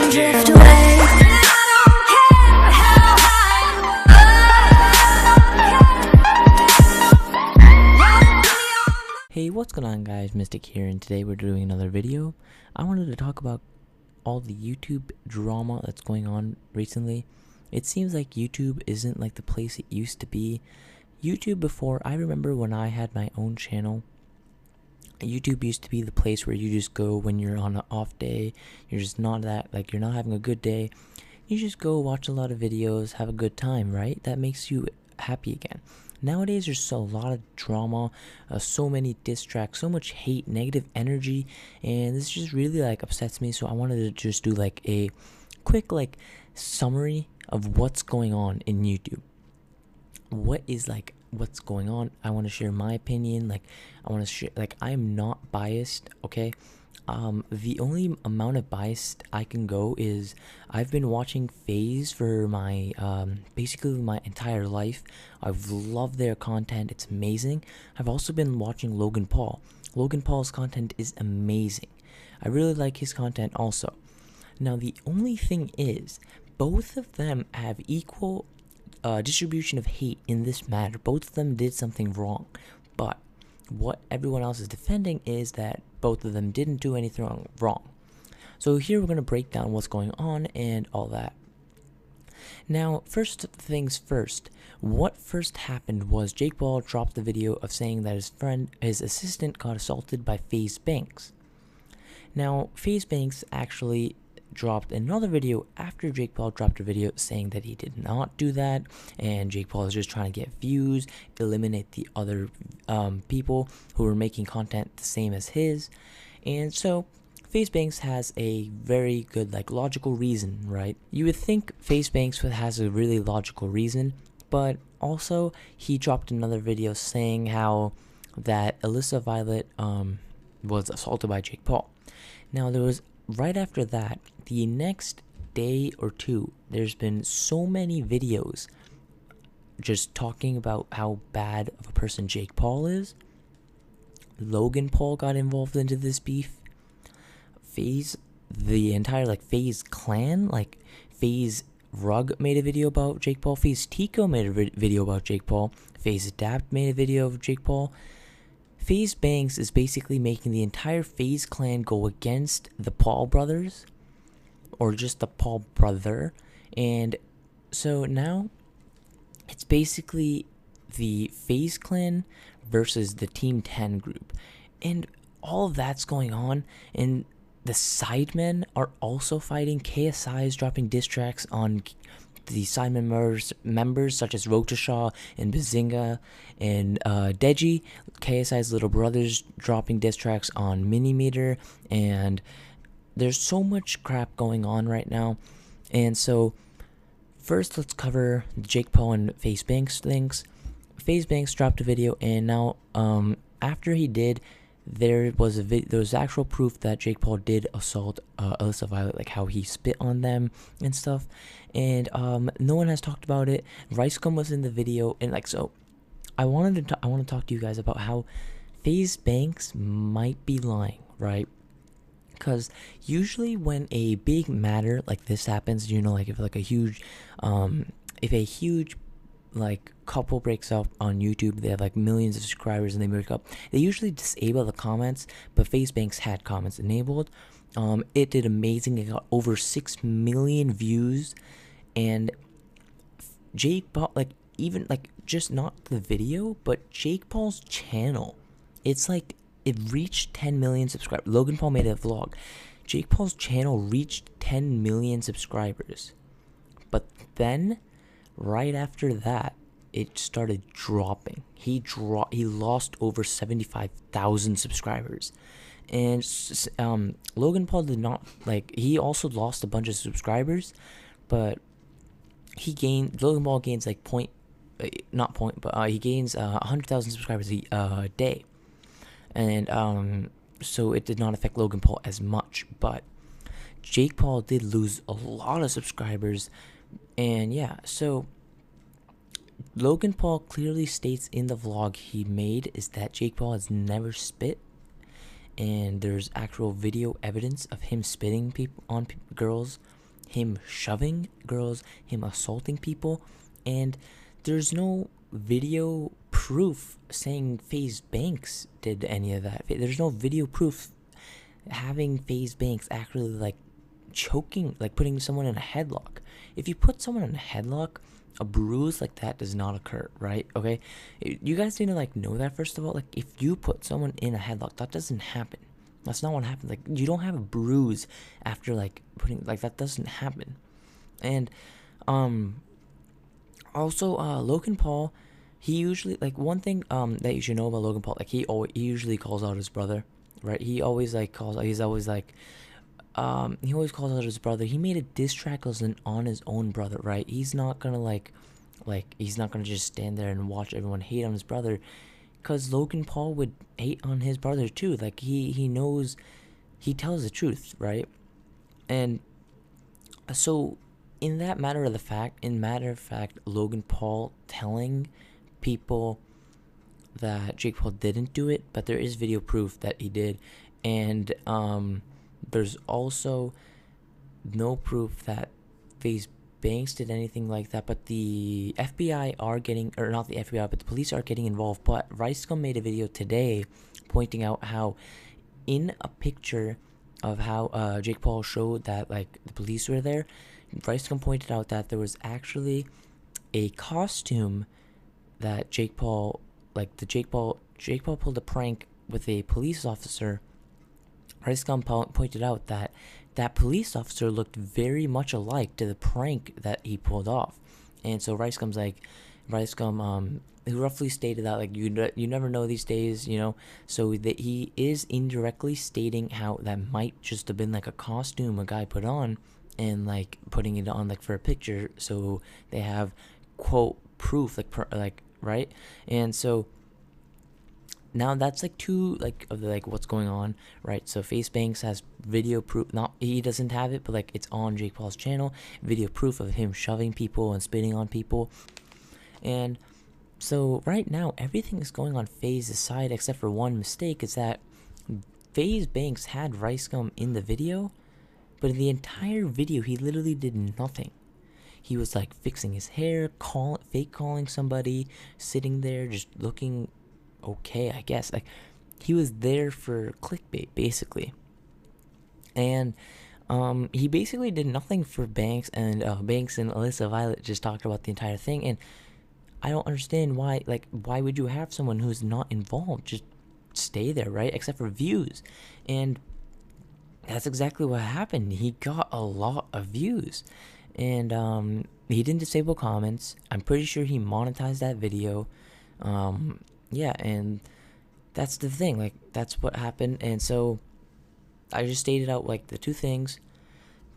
and drift away. Hey, what's going on guys, Mystic here, and today we're doing another video. I wanted to talk about all the YouTube drama that's going on recently. It seems like YouTube isn't like the place it used to be. YouTube before, I remember when I had my own channel, YouTube used to be the place where you just go when you're on an off day, you're just not that, like you're not having a good day, you just go watch a lot of videos, have a good time, right? That makes you happy again. Nowadays there's a lot of drama, so many diss tracks, so much hate, negative energy, and this just really like upsets me. So I wanted to just do like a quick like summary of what's going on in YouTube. What's going on? I want to share my opinion. Like I want to share, like I'm not biased, okay? The only amount of bias I can go is I've been watching FaZe for my basically my entire life. I've loved their content, it's amazing. I've also been watching Logan Paul. Logan Paul's content is amazing. I really like his content also. Now the only thing is, both of them have equal distribution of hate in this matter. Both of them did something wrong, but what everyone else is defending is that both of them didn't do anything wrong. So here we're going to break down what's going on and all that. Now, first things first, what first happened was Jake Paul dropped the video of saying that his assistant got assaulted by FaZe Banks. Now, FaZe Banks actually dropped another video after Jake Paul dropped a video saying that he did not do that, and Jake Paul is just trying to get views, eliminate the other people who were making content the same as his. And so FaZe Banks has a very good like logical reason, right? You would think FaZe Banks has a really logical reason, but also he dropped another video saying how that Alyssa Violet was assaulted by Jake Paul. Now there was right after that, the next day or two, there's been so many videos just talking about how bad of a person Jake Paul is. Logan Paul got involved into this beef. FaZe, the entire like FaZe clan, like FaZe Rug made a video about Jake Paul. FaZe Tico made a video about Jake Paul. FaZe Adapt made a video of Jake Paul. FaZe Banks is basically making the entire FaZe clan go against the Paul brothers, or just the Paul brother, and so now it's basically the FaZe clan versus the Team 10 group, and all of that's going on, and the Sidemen are also fighting. KSI is dropping diss tracks on the Sidemen members such as Rotashaw and Bazinga and Deji. KSI's little brothers dropping diss tracks on Minimeter, and there's so much crap going on right now. And so first let's cover the Jake Paul and FaZe Banks things. FaZe Banks dropped a video, and now after he did, there was actual proof that Jake Paul did assault Alyssa Violet, like how he spit on them and stuff, and no one has talked about it. Ricecom was in the video, and like, so I want to talk to you guys about how FaZe Banks might be lying, right? Because usually when a big matter like this happens, you know, like if a huge like couple breaks up on YouTube, they have like millions of subscribers and they break up, they usually disable the comments, but FaZe Banks had comments enabled. It did amazing. It got over 6 million views, and Jake Paul, like, even like just not the video, but Jake Paul's channel, it's like it reached 10 million subscribers. Logan Paul made a vlog. Jake Paul's channel reached 10 million subscribers, but then right after that, it started dropping. He lost over 75,000 subscribers, and Logan Paul did not, like, he also lost a bunch of subscribers, but Logan Paul gains like he gains 100,000 subscribers a day, and so it did not affect Logan Paul as much, but Jake Paul did lose a lot of subscribers. And yeah, so Logan Paul clearly states in the vlog he made is that Jake Paul has never spit, and there's actual video evidence of him spitting on girls. him shoving girls, him assaulting people, and there's no video proof saying FaZe Banks did any of that. There's no video proof having FaZe Banks actually like choking, like putting someone in a headlock. If you put someone in a headlock, a bruise like that does not occur, right? Okay, you guys need to like know that first of all. Like if you put someone in a headlock, that doesn't happen. That's not what happens. Like you don't have a bruise after like putting, like that doesn't happen. And also Logan Paul, he usually, like one thing that you should know about Logan Paul, like he usually calls out his brother, right? He always like he's always like he always calls out his brother. He made a diss track on his own brother, right? He's not gonna like he's not gonna just stand there and watch everyone hate on his brother, because Logan Paul would hate on his brother too. Like he knows, he tells the truth, right? And so in matter of fact, Logan Paul telling people that Jake Paul didn't do it, but there is video proof that he did. And there's also no proof that FaZe Banks did anything like that, but the FBI are getting, or not the FBI, but the police are getting involved. But Ricegum made a video today pointing out how in a picture of how Jake Paul showed that like the police were there, Ricegum pointed out that there was actually a costume that Jake Paul pulled a prank with a police officer. Ricegum pointed out that that police officer looked very much alike to the prank that he pulled off. And so Ricegum he roughly stated that like you never know these days, you know, so that he is indirectly stating how that might just have been like a costume a guy put on and like putting it on like for a picture, so they have quote proof, like right. And so now that's like two like of the, like what's going on, right? So FaZe Banks has video proof, not he doesn't have it, but like it's on Jake Paul's channel, video proof of him shoving people and spitting on people. And so right now everything is going on FaZe's side except for one mistake, is that FaZe Banks had Ricegum in the video, but in the entire video he literally did nothing. He was like fixing his hair, fake calling somebody, sitting there just looking okay, I guess. Like he was there for clickbait basically. And he basically did nothing for Banks, and Banks and Alyssa Violet just talked about the entire thing. And I don't understand why would you have someone who's not involved just stay there, right? Except for views. And that's exactly what happened. He got a lot of views. And he didn't disable comments. I'm pretty sure he monetized that video. Yeah, and that's the thing, like that's what happened. And so I just stated out like the two things.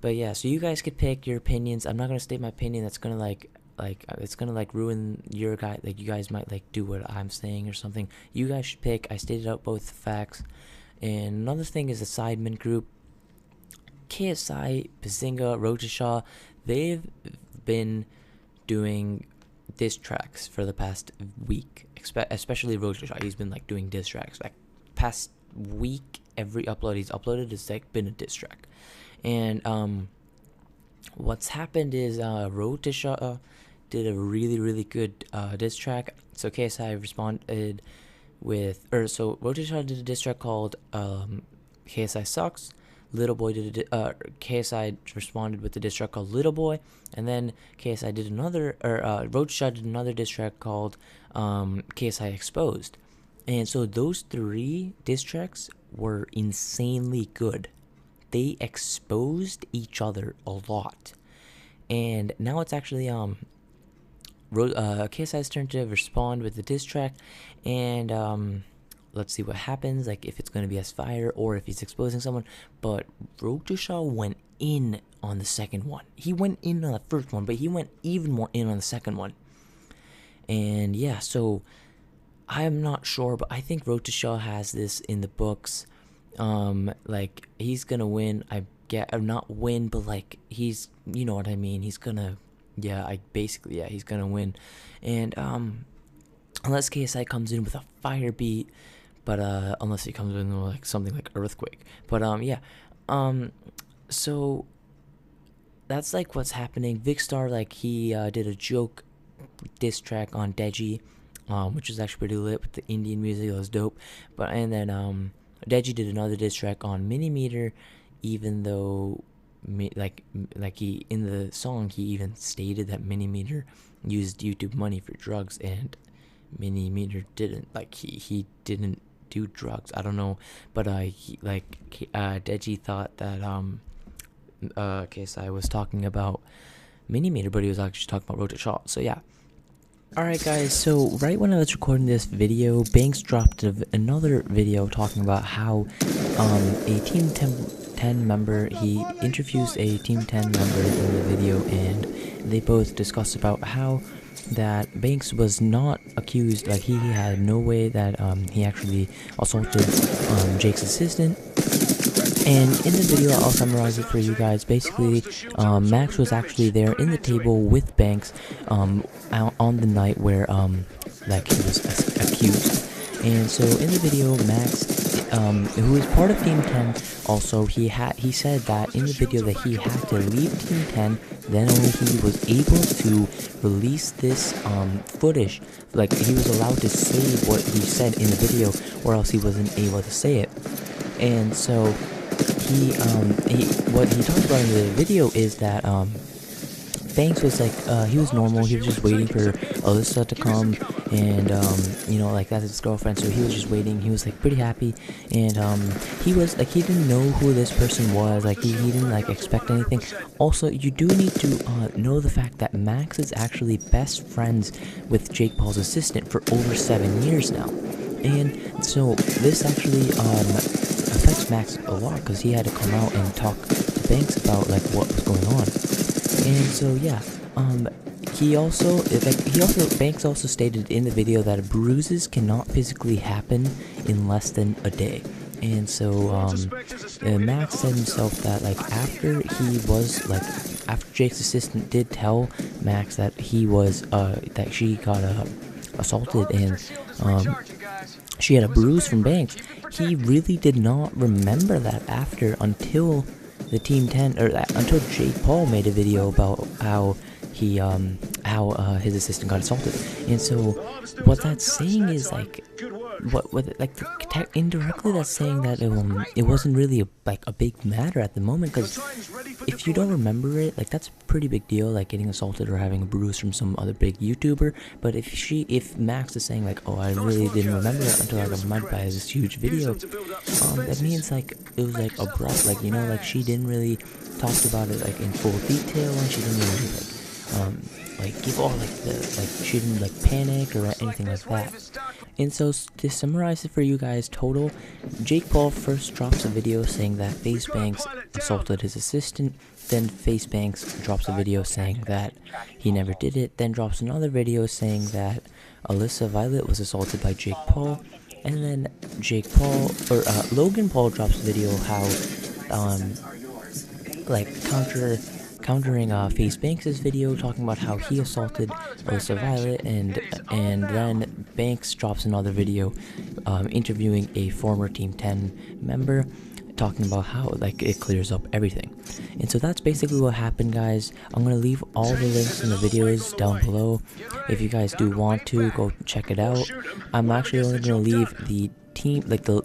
But yeah, so you guys could pick your opinions. I'm not gonna state my opinion that's gonna like it's gonna like ruin your guy, like you guys might like do what I'm saying or something. You guys should pick. I stated out both facts. And another thing is the Sidemen group, KSI, Bazinga, Rotishaw, they've been doing diss tracks for the past week, especially Rotishaw. He's been like doing diss tracks like past week. Every upload he's uploaded has like been a diss track. And what's happened is Rotishaw did a really good diss track. So KSI responded with, so Rotishaw did a diss track called KSI Sucks. Little Boy KSI responded with the diss track called Little Boy, and then KSI did another, Roadshot did another diss track called KSI Exposed. And so those three diss tracks were insanely good. They exposed each other a lot. And now it's actually KSI's turn to respond with the diss track, and let's see what happens, like if it's going to be as fire or if he's exposing someone. But Rotishaw went in on the second one. He went in on the first one, but he went even more in on the second one. And yeah, so I'm not sure, but I think Rotishaw has this in the books. Like he's gonna win. Not win, but like he's, you know what I mean. He's gonna, he's gonna win. And unless KSI comes in with a fire beat. But unless he comes in with like something like Earthquake. But so that's like what's happening. Vicstar, like he did a joke diss track on Deji, which is actually pretty lit with the Indian music. It was dope. But and then Deji did another diss track on Minimeter, even though like he in the song he even stated that Minimeter used YouTube money for drugs, and Minimeter didn't. Like he didn't do drugs. I don't know, but Deji thought that KSI was talking about Minimeter, but he was actually talking about Road to Shot. So yeah. Alright guys, so right when I was recording this video, Banks dropped another video talking about how a Team 10 member, he interviews a Team 10 member in the video, and they both discussed about how that Banks was not accused, like he had no way that he actually assaulted Jake's assistant. And in the video, I'll summarize it for you guys. Basically, Max was actually there in the table with Banks out on the night where like he was accused. And so in the video, Max, who is part of Team 10, also he said that in the video that he had to leave Team 10, then only he was able to release this footage. Like he was allowed to say what he said in the video, or else he wasn't able to say it. And so what he talked about in the video is that Banks was like he was normal. He was just waiting for Alyssa to come, and you know, like that's his girlfriend, so he was just waiting. He was like pretty happy, and he was like, he didn't know who this person was. Like he didn't like expect anything. Also, you do need to know the fact that Max is actually best friends with Jake Paul's assistant for over 7 years now, and so this actually affects Max a lot, because he had to come out and talk to Banks about like what was going on. And so yeah, Banks also stated in the video that bruises cannot physically happen in less than a day. And so Max said himself that like after Jake's assistant did tell Max that he was that she got assaulted, and she had a bruise from Banks, he really did not remember that after until the Team 10, or until Jake Paul made a video about how he his assistant got assaulted. And so what that's saying is like indirectly that's saying that it wasn't really a big matter at the moment, because if you don't remember it, like that's a pretty big deal, like getting assaulted or having a bruise from some other big YouTuber. But if Max is saying like, oh, I really didn't remember it until I got reminded by this huge video, that means like it was like abrupt, like, you know, like she didn't really talk about it like in full detail, and she didn't really like give all she didn't like panic or anything like that. And so to summarize it for you guys, total, Jake Paul first drops a video saying that FaZe Banks assaulted his assistant, then FaZe Banks drops a video saying that he never did it, then drops another video saying that Alyssa Violet was assaulted by Jake Paul, and then Logan Paul drops a video how countering FaZe Banks' video, talking about how he assaulted Alyssa Violet, and then Banks drops another video interviewing a former Team 10 member, talking about how like it clears up everything. And so that's basically what happened, guys. I'm gonna leave all the links in the videos down below if you guys do want to go check it out. I'm actually only gonna leave the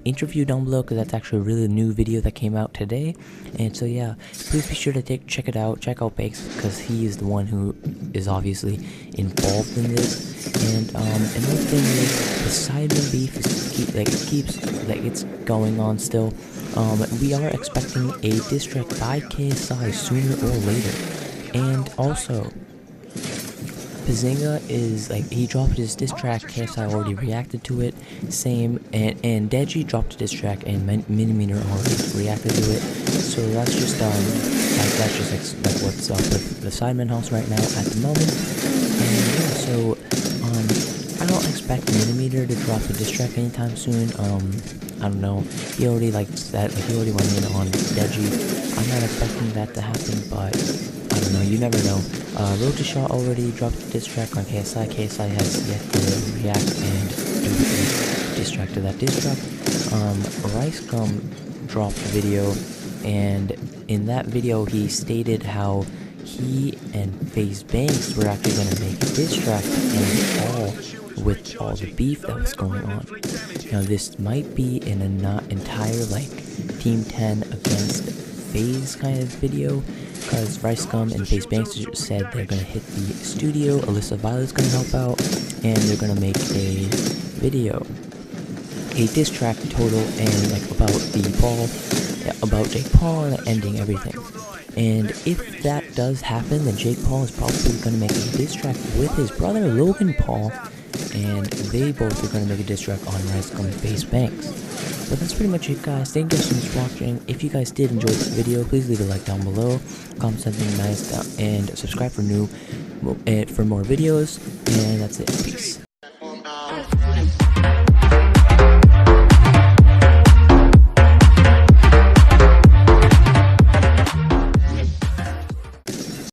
interview down below, because that's actually a really new video that came out today. And so yeah, please be sure to check it out. Check out Banks, because he is the one who is obviously involved in this. And another thing is the Sidemen beef keeps it's going on still. We are expecting a diss track by KSI sooner or later. And also, Bazinga is he dropped his diss track. KSI already reacted to it. Same, and Deji dropped a diss track, and Minimeter already reacted to it. So that's just what's up with the Sidemen house right now at the moment. And yeah, so I don't expect Minimeter to drop a diss track anytime soon. I don't know. He already he already went in on Deji. I'm not expecting that to happen, but I don't know, you never know. Road to Shot already dropped a diss track on KSI. KSI has yet to react and do a diss track to that diss track. Ricegum dropped a video, and in that video he stated how he and FaZe Banks were actually going to make a diss track to end it all with all the beef that was going on. Now this might be in a not entire like Team 10 against FaZe kind of video, because Ricegum and FaZe Banks said they're going to hit the studio, Alyssa Violet's going to help out, and they're going to make a video, a diss track total, and like about Jake Paul and ending everything. And if that does happen, then Jake Paul is probably going to make a diss track with his brother Logan Paul, and they both are going to make a diss track on Ricegum and FaZe Banks. But that's pretty much it, guys. Thank you so much for watching. If you guys did enjoy this video, please leave a like down below, comment something nice down, and subscribe for more videos. And that's it. Peace.